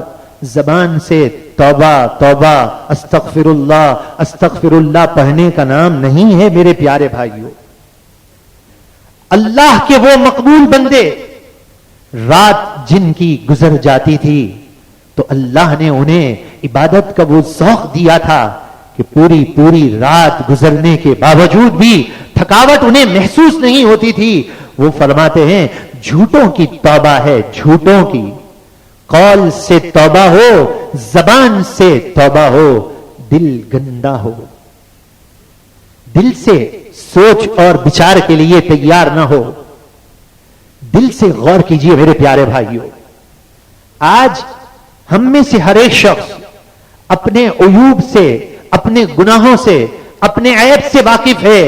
زبان سے توبہ توبہ استغفر اللہ پڑھنے کا نام نہیں ہے میرے پیارے بھائیوں۔ اللہ کے وہ مقبول بندے، رات جن کی گزر جاتی تھی تو اللہ نے انہیں عبادت کا وہ ذوق دیا تھا کہ پوری پوری رات گزرنے کے باوجود بھی تھکاوٹ انہیں محسوس نہیں ہوتی تھی۔ وہ فرماتے ہیں جھوٹوں کی توبہ ہے، جھوٹوں کی، قول سے توبہ ہو، زبان سے توبہ ہو، دل گندا ہو، دل سے سوچ اور بچار کے لیے تیار نہ ہو۔ دل سے غور کیجئے میرے پیارے بھائیوں، آج ہم میں سے ہر ایک شخص اپنے عیوب سے، اپنے گناہوں سے، اپنے عیب سے واقف ہے۔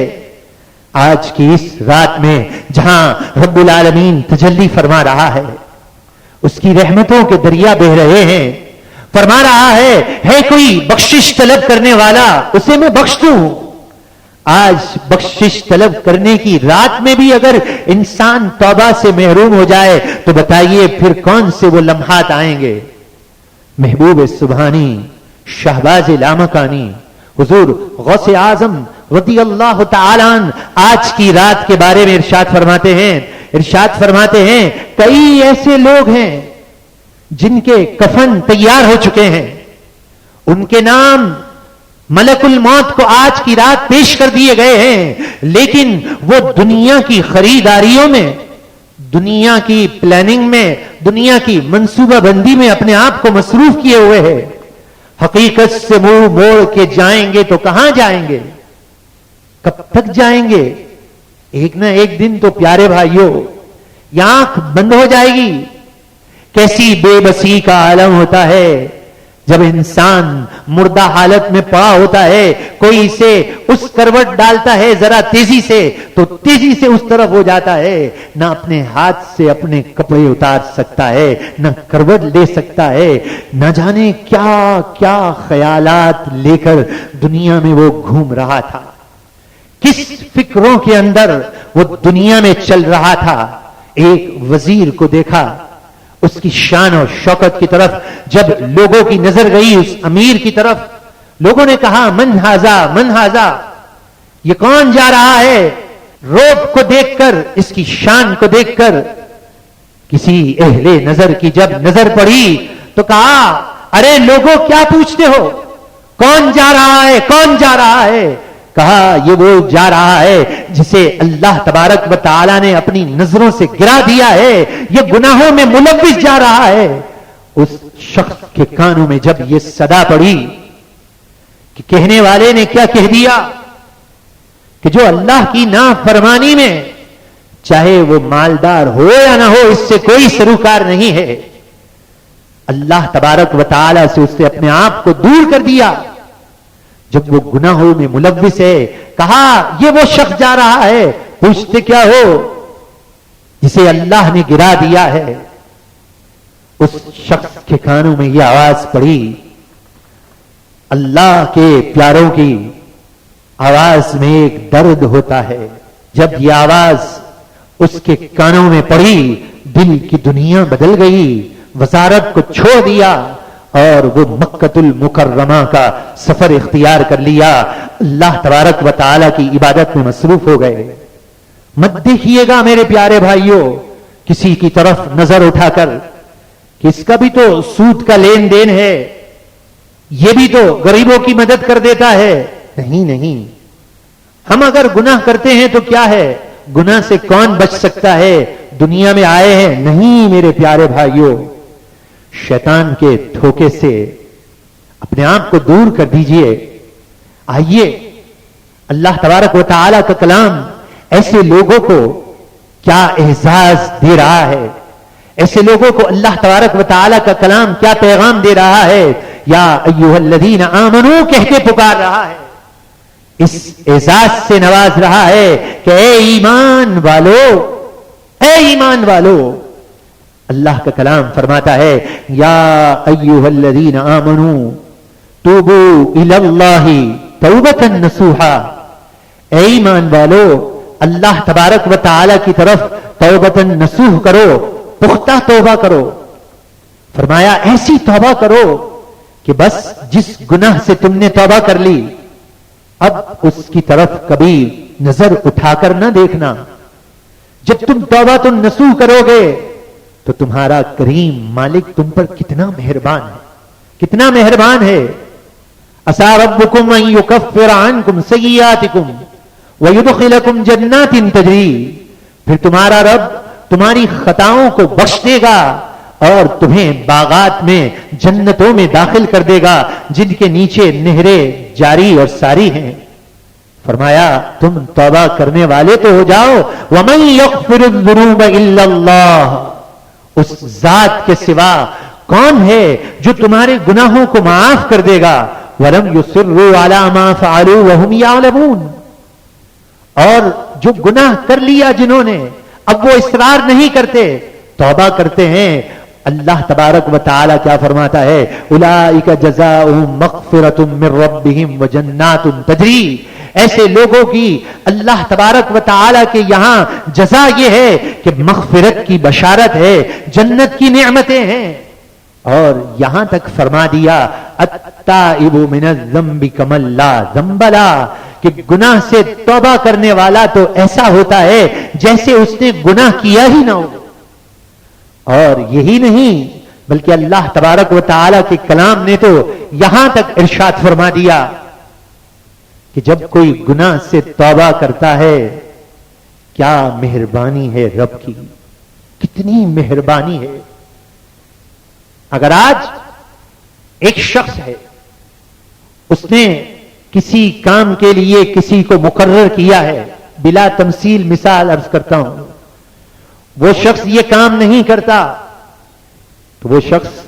آج کی اس رات میں جہاں رب العالمین تجلی فرما رہا ہے، اس کی رحمتوں کے دریا بہ رہے ہیں، فرما رہا ہے کوئی بخشش طلب کرنے والا اسے میں بخش دوں۔ آج بخشش طلب کرنے کی رات میں بھی اگر انسان توبہ سے محروم ہو جائے تو بتائیے پھر کون سے وہ لمحات آئیں گے۔ محبوب سبحانی، شہباز لامکانی، حضور غوث اعظم رضی اللہ تعالیٰ عنہ آج کی رات کے بارے میں ارشاد فرماتے ہیں کئی ایسے لوگ ہیں جن کے کفن تیار ہو چکے ہیں، ان کے نام ملک الموت کو آج کی رات پیش کر دیے گئے ہیں، لیکن وہ دنیا کی خریداریوں میں، دنیا کی پلاننگ میں، دنیا کی منصوبہ بندی میں اپنے آپ کو مصروف کیے ہوئے ہیں۔ حقیقت سے منہ موڑ کے جائیں گے تو کہاں جائیں گے؟ کب تک جائیں گے؟ ایک نہ ایک دن تو پیارے بھائیوں یہ آنکھ بند ہو جائے گی۔ کیسی بے بسی کا عالم ہوتا ہے جب انسان مردہ حالت میں پڑا ہوتا ہے، کوئی اسے اس کروٹ ڈالتا ہے ذرا تیزی سے تو تیزی سے اس طرف ہو جاتا ہے، نہ اپنے ہاتھ سے اپنے کپڑے اتار سکتا ہے، نہ کروٹ لے سکتا ہے، نہ جانے کیا کیا خیالات لے کر دنیا میں وہ گھوم رہا تھا، کس فکروں کے اندر وہ دنیا میں چل رہا تھا۔ ایک وزیر کو دیکھا، اس کی شان اور شوکت کی طرف جب لوگوں کی نظر گئی اس امیر کی طرف، لوگوں نے کہا من ہاذا من ہاذا، یہ کون جا رہا ہے؟ روب کو دیکھ کر، اس کی شان کو دیکھ کر کسی اہل نظر کی جب نظر پڑی تو کہا ارے لوگوں کیا پوچھتے ہو، کون جا رہا ہے، کون جا رہا ہے؟ کہا یہ وہ جا رہا ہے جسے اللہ تبارک و تعالی نے اپنی نظروں سے گرا دیا ہے، یہ گناہوں میں ملوث جا رہا ہے۔ اس شخص کے کانوں میں جب یہ صدا پڑی کہ کہنے والے نے کیا کہہ دیا کہ جو اللہ کی نافرمانی میں چاہے وہ مالدار ہو یا نہ ہو اس سے کوئی سروکار نہیں ہے، اللہ تبارک و تعالی سے اس نے اپنے آپ کو دور کر دیا۔ جب وہ گناہوں میں ملوث ہے، کہا یہ وہ شخص جا رہا ہے، پوچھتے کیا ہو؟ جسے اللہ نے گرا دیا ہے۔ اس شخص کے کانوں میں یہ آواز پڑی، اللہ کے پیاروں کی آواز میں ایک درد ہوتا ہے۔ جب یہ آواز اس کے کانوں میں پڑی، دل کی دنیا بدل گئی، وزارت کو چھوڑ دیا اور وہ مکۃ المکرمہ کا سفر اختیار کر لیا، اللہ تبارک و تعالی کی عبادت میں مصروف ہو گئے۔ مت دیکھیے گا میرے پیارے بھائیوں کسی کی طرف نظر اٹھا کر کہ اس کا بھی تو سود کا لین دین ہے، یہ بھی تو غریبوں کی مدد کر دیتا ہے۔ نہیں نہیں، ہم اگر گناہ کرتے ہیں تو کیا ہے، گناہ سے کون بچ سکتا ہے؟ دنیا میں آئے ہیں، نہیں میرے پیارے بھائیوں، شیطان کے دھوکے سے اپنے آپ کو دور کر دیجئے۔ آئیے اللہ تبارک و تعالی کا کلام ایسے لوگوں کو کیا اعزاز دے رہا ہے، ایسے لوگوں کو اللہ تبارک و تعالی کا کلام کیا پیغام دے رہا ہے۔ یا ایھا الذین آمنو کہہ کے پکار رہا ہے، اس اعزاز سے نواز رہا ہے کہ اے ایمان والو، اے ایمان والو۔ اللہ کا کلام فرماتا ہے یا ایھا الذین آمنو توبوا الی اللہ توبۃ نصوحا، اے ایمان والو اللہ تبارک و تعالی کی طرف توبۃ نصوح کرو، پختہ توبہ کرو۔ فرمایا ایسی توبہ کرو کہ بس جس گناہ سے تم نے توبہ کر لی اب اس کی طرف کبھی نظر اٹھا کر نہ دیکھنا۔ جب تم توبہ نصوح کرو گے تو تمہارا کریم مالک تم پر کتنا مہربان ہے، کتنا مہربان ہے۔ عسى ربكم ان يكفر عنكم سيئاتكم ويدخلكم جنات تجری، پھر تمہارا رب تمہاری خطاؤں کو بخش دے گا اور تمہیں باغات میں جنتوں میں داخل کر دے گا جن کے نیچے نہریں جاری اور ساری ہیں۔ فرمایا تم توبہ کرنے والے تو ہو جاؤ۔ وَمَن يَغْفِرُ الذُّنُوبَ إِلَّا اللَّهُ، اس ذات کے سوا کون ہے جو تمہارے گناہوں کو معاف کر دے گا۔ وَلَمْ يُصِرُّوا عَلَى مَا فَعَلُوا وَهُمْ يَعْلَمُونَ، اور جو گناہ کر لیا جنہوں نے اب وہ اصرار نہیں کرتے، توبہ کرتے ہیں۔ اللہ تبارک و تعالی کیا فرماتا ہے اولئک جزاؤہم مغفرۃ من ربہم وجنات تجری، ایسے لوگوں کی اللہ تبارک و تعالی کے یہاں جزا یہ ہے کہ مغفرت کی بشارت ہے، جنت کی نعمتیں ہیں۔ اور یہاں تک فرما دیا التائب من الذنب کمن لا ذنب لہ، کہ گناہ سے توبہ کرنے والا تو ایسا ہوتا ہے جیسے اس نے گناہ کیا ہی نہ ہو۔ اور یہی نہیں بلکہ اللہ تبارک و تعالی کے کلام نے تو یہاں تک ارشاد فرما دیا کہ جب کوئی گناہ سے توبہ کرتا ہے کیا مہربانی ہے رب کی، کتنی مہربانی ہے۔ اگر آج ایک شخص ہے اس نے کسی کام کے لیے کسی کو مقرر کیا ہے، بلا تمثیل مثال عرض کرتا ہوں، وہ شخص یہ کام نہیں کرتا تو وہ شخص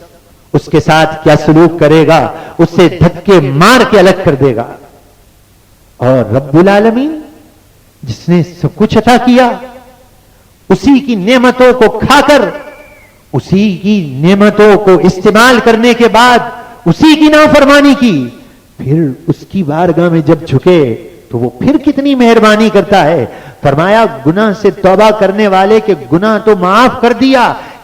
اس کے ساتھ کیا سلوک کرے گا، اس سے دھکے مار کے الگ کر دے گا۔ اور رب العالمین جس نے سب کچھ عطا کیا، اسی کی نعمتوں کو کھا کر، اسی کی نعمتوں کو استعمال کرنے کے بعد اسی کی نافرمانی کی، پھر اس کی بارگاہ میں جب جھکے تو وہ پھر کتنی مہربانی کرتا ہے۔ فرمایا گناہ سے توبہ کرنے والے کے گناہ تو معاف کر دیا،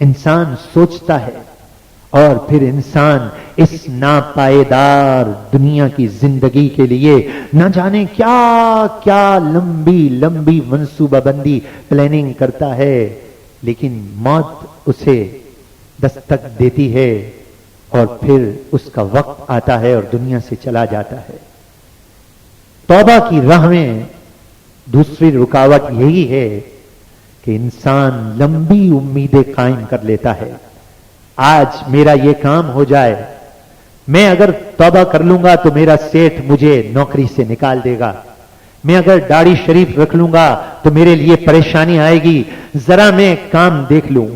انسان سوچتا ہے اور پھر انسان اس ناپائیدار دنیا کی زندگی کے لیے نہ جانے کیا کیا لمبی لمبی منصوبہ بندی پلاننگ کرتا ہے، لیکن موت اسے دستک دیتی ہے اور پھر اس کا وقت آتا ہے اور دنیا سے چلا جاتا ہے۔ توبہ کی راہ میں دوسری رکاوٹ یہی ہے کہ انسان لمبی امیدیں قائم کر لیتا ہے۔ آج میرا یہ کام ہو جائے، میں اگر توبہ کر لوں گا تو میرا سیٹھ مجھے نوکری سے نکال دے گا، میں اگر داڑھی شریف رکھ لوں گا تو میرے لیے پریشانی آئے گی، ذرا میں کام دیکھ لوں،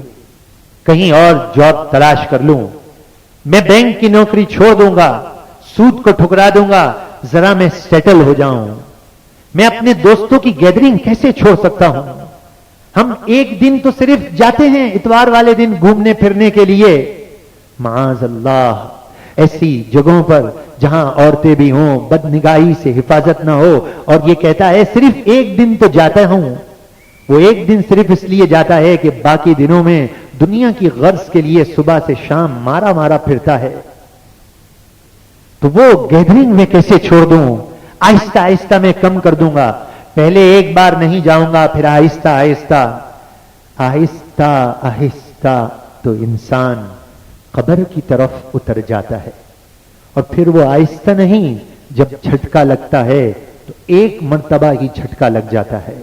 کہیں اور جاب تلاش کر لوں، میں بینک کی نوکری چھوڑ دوں گا، سود کو ٹھکرا دوں گا، ذرا میں سیٹل ہو جاؤں، میں اپنے دوستوں کی گیدرنگ کیسے چھوڑ سکتا ہوں؟ ہم ایک دن تو صرف جاتے ہیں اتوار والے دن گھومنے پھرنے کے لیے، معاذ اللہ ایسی جگہوں پر جہاں عورتیں بھی ہوں، بد نگاہی سے حفاظت نہ ہو، اور یہ کہتا ہے صرف ایک دن تو جاتا ہوں۔ وہ ایک دن صرف اس لیے جاتا ہے کہ باقی دنوں میں دنیا کی غرض کے لیے صبح سے شام مارا مارا پھرتا ہے۔ تو وہ گیدرنگ میں کیسے چھوڑ دوں؟ آہستہ آہستہ میں کم کر دوں گا، پہلے ایک بار نہیں جاؤں گا، پھر آہستہ آہستہ آہستہ آہستہ تو انسان قبر کی طرف اتر جاتا ہے، اور پھر وہ آہستہ نہیں، جب جھٹکا لگتا ہے تو ایک مرتبہ ہی جھٹکا لگ جاتا ہے۔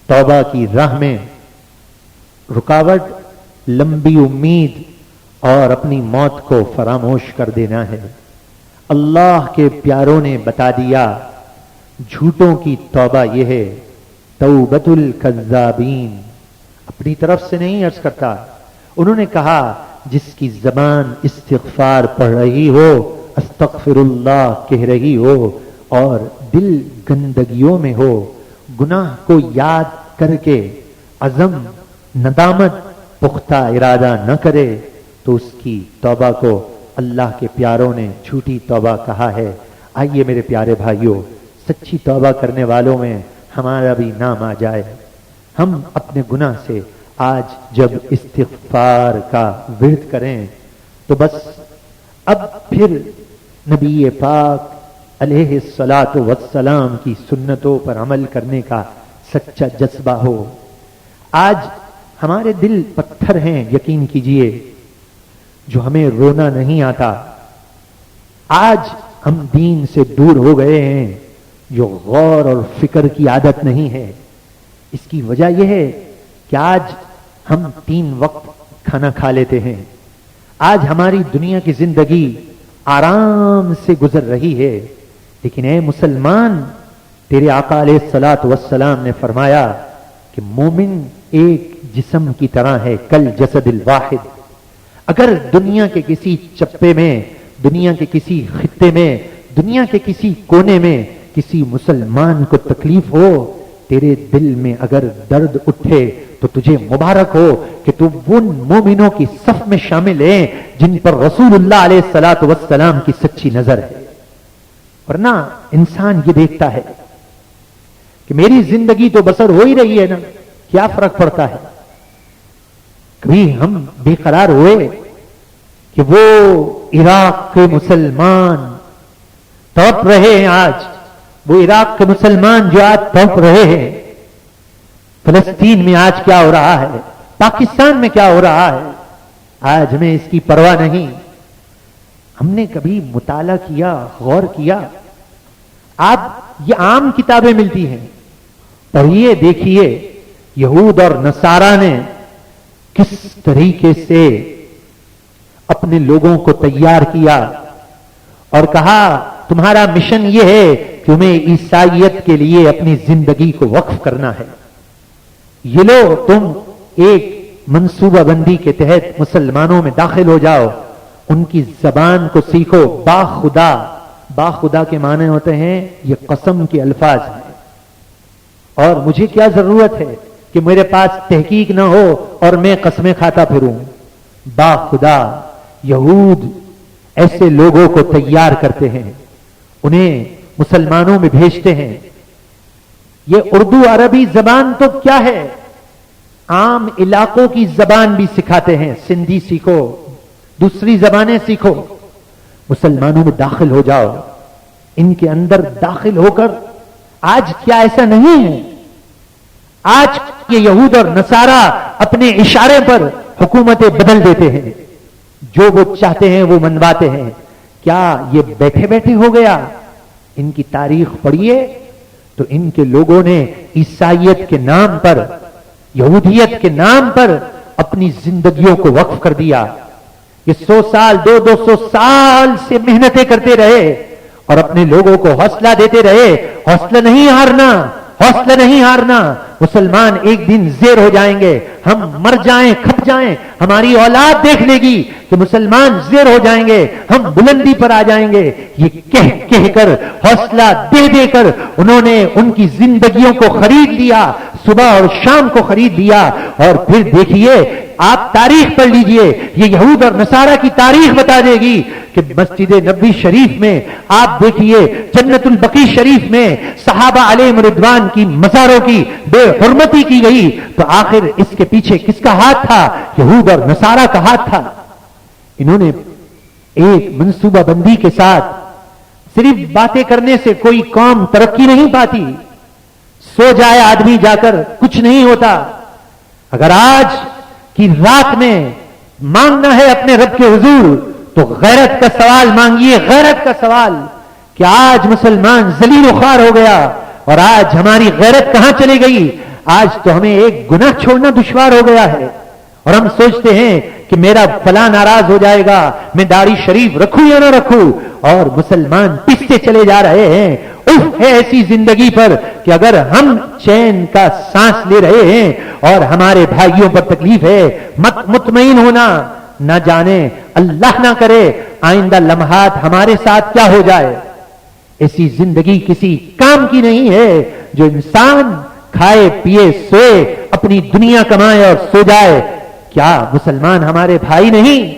توبہ کی راہ میں رکاوٹ لمبی امید اور اپنی موت کو فراموش کر دینا ہے۔ اللہ کے پیاروں نے بتا دیا جھوٹوں کی توبہ یہ ہے، توبۃ الکذابین، اپنی طرف سے نہیں عرض کرتا، انہوں نے کہا جس کی زبان استغفار پڑھ رہی ہو، استغفر اللہ کہہ رہی ہو، اور دل گندگیوں میں ہو، گناہ کو یاد کر کے عزم ندامت پختہ ارادہ نہ کرے، تو اس کی توبہ کو اللہ کے پیاروں نے جھوٹی توبہ کہا ہے۔ آئیے میرے پیارے بھائیوں، سچی توبہ کرنے والوں میں ہمارا بھی نام آ جائے۔ ہم اپنے گناہ سے آج جب استغفار کا ورد کریں تو بس اب پھر نبی پاک علیہ الصلاۃ والسلام کی سنتوں پر عمل کرنے کا سچا جذبہ ہو۔ آج ہمارے دل پتھر ہیں، یقین کیجئے، جو ہمیں رونا نہیں آتا۔ آج ہم دین سے دور ہو گئے ہیں، جو غور اور فکر کی عادت نہیں ہے۔ اس کی وجہ یہ ہے کہ آج ہم 3 وقت کھانا کھا لیتے ہیں۔ آج ہماری دنیا کی زندگی آرام سے گزر رہی ہے، لیکن اے مسلمان، تیرے آقا علیہ الصلاۃ والسلام نے فرمایا کہ مومن ایک جسم کی طرح ہے، کل جسد الواحد۔ اگر دنیا کے کسی چپے میں، دنیا کے کسی خطے میں، دنیا کے کسی کونے میں کسی مسلمان کو تکلیف ہو، تیرے دل میں اگر درد اٹھے تو تجھے مبارک ہو کہ تو ان مومنوں کی صف میں شامل ہے جن پر رسول اللہ علیہ الصلاۃ والسلام کی سچی نظر ہے۔ ورنہ انسان یہ دیکھتا ہے کہ میری زندگی تو بسر ہو ہی رہی ہے نا، کیا فرق پڑتا ہے؟ کبھی ہم بے قرار ہوئے کہ وہ عراق کے مسلمان تڑپ رہے ہیں، آج وہ عراق کے مسلمان جو آج تڑپ رہے ہیں، فلسطین میں آج کیا ہو رہا ہے، پاکستان میں کیا ہو رہا ہے، آج ہمیں اس کی پرواہ نہیں۔ ہم نے کبھی مطالعہ کیا، غور کیا؟ آپ یہ عام کتابیں ملتی ہیں، پڑھیے، دیکھیے یہود اور نصارہ نے کس طریقے سے اپنے لوگوں کو تیار کیا اور کہا تمہارا مشن یہ ہے کہ تمہیں عیسائیت کے لیے اپنی زندگی کو وقف کرنا ہے، یہ لو تم ایک منصوبہ بندی کے تحت مسلمانوں میں داخل ہو جاؤ، ان کی زبان کو سیکھو، باخدا، باخدا کے معنی ہوتے ہیں یہ قسم کے الفاظ ہیں، اور مجھے کیا ضرورت ہے کہ میرے پاس تحقیق نہ ہو اور میں قسمیں کھاتا پھروں۔ باخدا یہود ایسے لوگوں کو تیار کرتے ہیں، انہیں مسلمانوں میں بھیجتے ہیں۔ یہ اردو عربی زبان تو کیا ہے، عام علاقوں کی زبان بھی سکھاتے ہیں. سندھی سیکھو, دوسری زبانیں سیکھو, مسلمانوں میں داخل ہو جاؤ, ان کے اندر داخل ہو کر. آج کیا ایسا نہیں ہے؟ آج یہ یہود اور نصارہ اپنے اشارے پر حکومتیں بدل دیتے ہیں, جو وہ چاہتے ہیں وہ منواتے ہیں. کیا یہ بیٹھے بیٹھے ہو گیا؟ ان کی تاریخ پڑھیے تو ان کے لوگوں نے عیسائیت کے نام پر, یہودیت کے نام پر اپنی زندگیوں کو وقف کر دیا. یہ 100 سال 200 سال سے محنتیں کرتے رہے اور اپنے لوگوں کو حوصلہ دیتے رہے. حوصلہ نہیں ہارنا, حوصلہ نہیں ہارنا. مسلمان ایک دن زیر ہو جائیں گے, ہم مر جائیں کھپ جائیں, ہماری اولاد دیکھ لے گی کہ مسلمان زیر ہو جائیں گے, ہم بلندی پر آ جائیں گے. یہ کہہ کر, حوصلہ دے دے کر انہوں نے ان کی زندگیوں کو خرید لیا, صبح اور شام کو خرید لیا. اور پھر دیکھیے, آپ تاریخ پڑھ لیجئے, یہ یہود اور نصارہ کی تاریخ بتا دے گی کہ مسجد نبوی شریف میں آپ دیکھیے, جنت البقیع شریف میں صحابہ علیہم رضوان کی مزاروں کی بے حرمتی کی گئی. تو آخر اس کے پیچھے کس کا ہاتھ تھا؟ یہود اور نصارہ کا ہاتھ تھا. انہوں نے ایک منصوبہ بندی کے ساتھ, صرف باتیں کرنے سے کوئی قوم ترقی نہیں پاتی. سو جائے آدمی جا کر کچھ نہیں ہوتا. اگر آج کی رات میں مانگنا ہے اپنے رب کے حضور تو غیرت کا سوال مانگیے, غیرت کا سوال کہ آج مسلمان ذلیل و خوار ہو گیا اور آج ہماری غیرت کہاں چلی گئی. آج تو ہمیں ایک گناہ چھوڑنا دشوار ہو گیا ہے اور ہم سوچتے ہیں کہ میرا فلاں ناراض ہو جائے گا, میں داڑھی شریف رکھوں یا نہ رکھوں, اور مسلمان پستے چلے جا رہے ہیں. اف ہے ایسی زندگی پر کہ اگر ہم چین کا سانس لے رہے ہیں اور ہمارے بھائیوں پر تکلیف ہے, مطمئن ہونا. نہ جانے, اللہ نہ کرے, آئندہ لمحات ہمارے ساتھ کیا ہو جائے. ایسی زندگی کسی کام کی نہیں ہے جو انسان کھائے پیے سوئے, اپنی دنیا کمائے اور سو جائے. کیا مسلمان ہمارے بھائی نہیں؟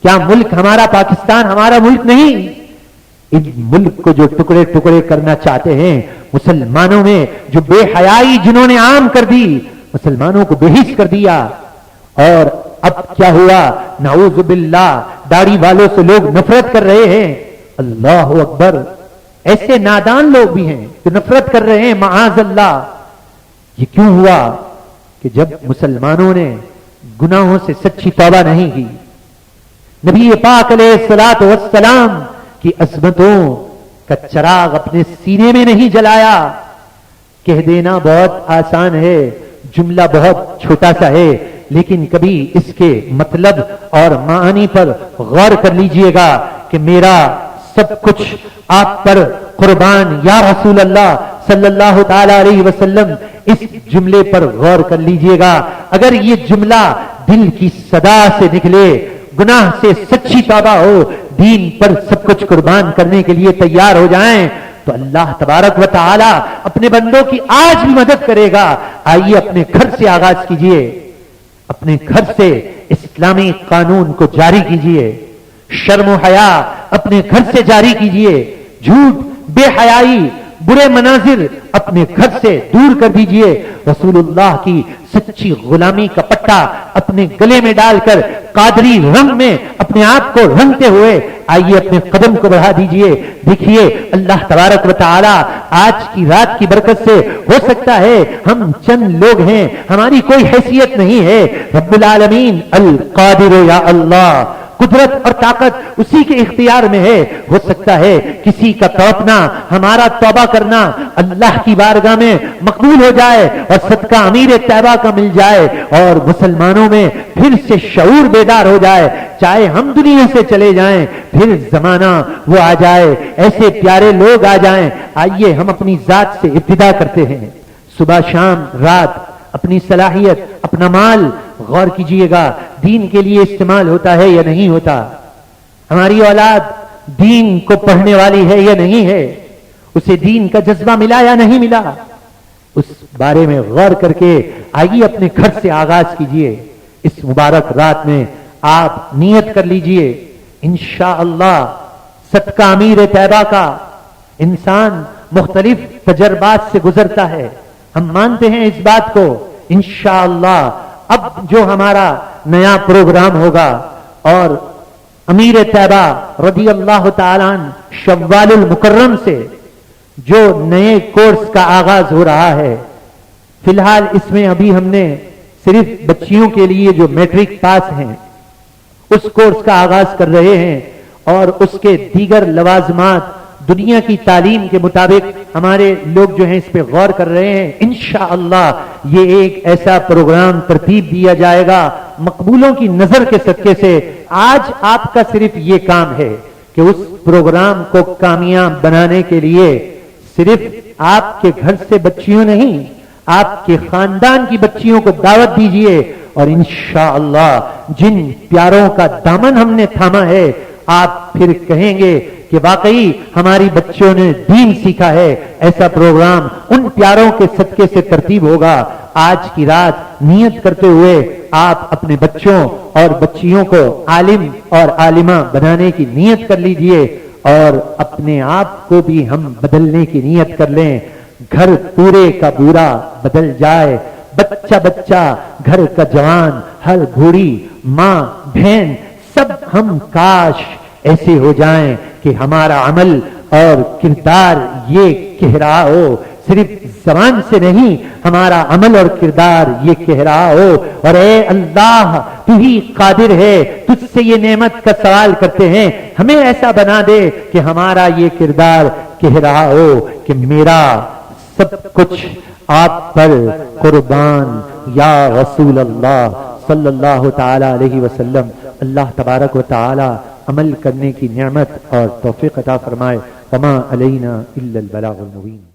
کیا ملک ہمارا پاکستان ہمارا ملک نہیں؟ ان ملک کو جو ٹکڑے ٹکڑے کرنا چاہتے ہیں, مسلمانوں میں جو بے حیائی جنہوں نے عام کر دی, مسلمانوں کو بے حس کر دیا. اور اب کیا ہوا؟ نعوذ باللہ, داڑھی والوں سے لوگ نفرت کر رہے ہیں. اللہ اکبر, ایسے نادان لوگ بھی ہیں جو نفرت کر رہے ہیں, معاذ اللہ. یہ کیوں ہوا؟ کہ جب مسلمانوں نے گناہوں سے سچی توبہ نہیں کی, نبی پاک علیہ الصلوۃ والسلام کی عظمتوں کا چراغ اپنے سینے میں نہیں جلایا. کہہ دینا بہت آسان ہے, جملہ بہت چھوٹا سا ہے, لیکن کبھی اس کے مطلب اور معانی پر غور کر لیجئے گا کہ میرا سب کچھ آپ پر قربان یا رسول اللہ صلی اللہ تعالی علیہ وسلم. اس جملے پر غور کر لیجئے گا, اگر یہ جملہ دل کی صدا سے نکلے, گناہ سے سچی توبہ ہو, دین پر سب کچھ قربان کرنے کے لیے تیار ہو جائیں, تو اللہ تبارک و تعالی اپنے بندوں کی آج بھی مدد کرے گا. آئیے اپنے گھر سے آغاز کیجئے, اپنے گھر سے اسلامی قانون کو جاری کیجئے. شرم و حیا اپنے گھر سے جاری کیجئے. جھوٹ, بے حیائی, برے مناظر اپنے گھر سے دور کر دیجئے. رسول اللہ کی سچی غلامی کا پٹا اپنے گلے میں ڈال کر قادری رنگ میں اپنے آپ کو رنگتے ہوئے آئیے اپنے قدم کو بڑھا دیجئے. دیکھیے اللہ تبارک و تعالی آج کی رات کی برکت سے, ہو سکتا ہے ہم چند لوگ ہیں, ہماری کوئی حیثیت نہیں ہے, رب العالمین القادر یا اللہ, قدرت اور طاقت اسی کے اختیار میں ہے. ہو سکتا ہے کسی کا تڑپنا, ہمارا توبہ کرنا اللہ کی بارگاہ میں مقبول ہو جائے اور صدقہ امیر طیبہ کا مل جائے اور مسلمانوں میں پھر سے شعور بیدار ہو جائے. چاہے ہم دنیا سے چلے جائیں, پھر زمانہ وہ آ جائے, ایسے پیارے لوگ آ جائیں. آئیے ہم اپنی ذات سے ابتدا کرتے ہیں. صبح شام رات اپنی صلاحیت, اپنا مال غور کیجئے گا, دین کے لیے استعمال ہوتا ہے یا نہیں ہوتا. ہماری اولاد دین کو پڑھنے والی ہے یا نہیں ہے, اسے دین کا جذبہ ملا یا نہیں ملا, اس بارے میں غور کر کے آئیے اپنے گھر سے آغاز کیجئے. اس مبارک رات میں آپ نیت کر لیجئے, انشاءاللہ صدقہ امیر طیبہ کا. انسان مختلف تجربات سے گزرتا ہے, ہم مانتے ہیں اس بات کو. انشاءاللہ اب جو ہمارا نیا پروگرام ہوگا اور امیر طیبہ رضی اللہ تعالیٰ عنہ شوال المکرم سے جو نئے کورس کا آغاز ہو رہا ہے، فی الحال اس میں ابھی ہم نے صرف بچیوں کے لیے جو میٹرک پاس ہیں اس کورس کا آغاز کر رہے ہیں، اور اس کے دیگر لوازمات دنیا کی تعلیم کے مطابق ہمارے لوگ جو ہیں اس پہ غور کر رہے ہیں۔ انشاءاللہ یہ ایک ایسا پروگرام ترتیب دیا جائے گا مقبولوں کی نظر کے صدقے سے۔ آج آپ کا صرف یہ کام ہے کہ اس پروگرام کو کامیاب بنانے کے لیے صرف آپ کے گھر سے بچیوں نہیں، آپ کے خاندان کی بچیوں کو دعوت دیجئے، اور انشاءاللہ جن پیاروں کا دامن ہم نے تھاما ہے آپ پھر کہیں گے کہ واقعی ہماری بچوں نے دین سیکھا ہے۔ ایسا پروگرام ان پیاروں کے صدقے سے ترتیب ہوگا۔ آج کی رات نیت کرتے ہوئے آپ اپنے بچوں اور بچیوں کو عالم اور عالمہ بنانے کی نیت کر لیجئے، اور اپنے آپ کو بھی ہم بدلنے کی نیت کر لیں۔ گھر پورے کا بورا بدل جائے، بچہ بچہ گھر کا جوان، ہر بوڑھی ماں بہن سب ہم کاش ایسے ہو جائیں کہ ہمارا عمل اور کردار یہ کہہ رہا ہو، صرف زبان سے نہیں، ہمارا عمل اور کردار یہ کہہ رہا ہو، اور اے اللہ تو ہی قادر ہے، تجھ سے یہ نعمت کا سوال کرتے ہیں، ہمیں ایسا بنا دے کہ ہمارا یہ کردار کہہ رہا ہو کہ میرا سب کچھ آپ پر قربان یا رسول اللہ صلی اللہ تعالی علیہ وسلم۔ اللہ تبارک و تعالی عمل کرنے کی نعمت اور توفیق عطا فرمائے۔ وما علینا الا البلاغ المبین۔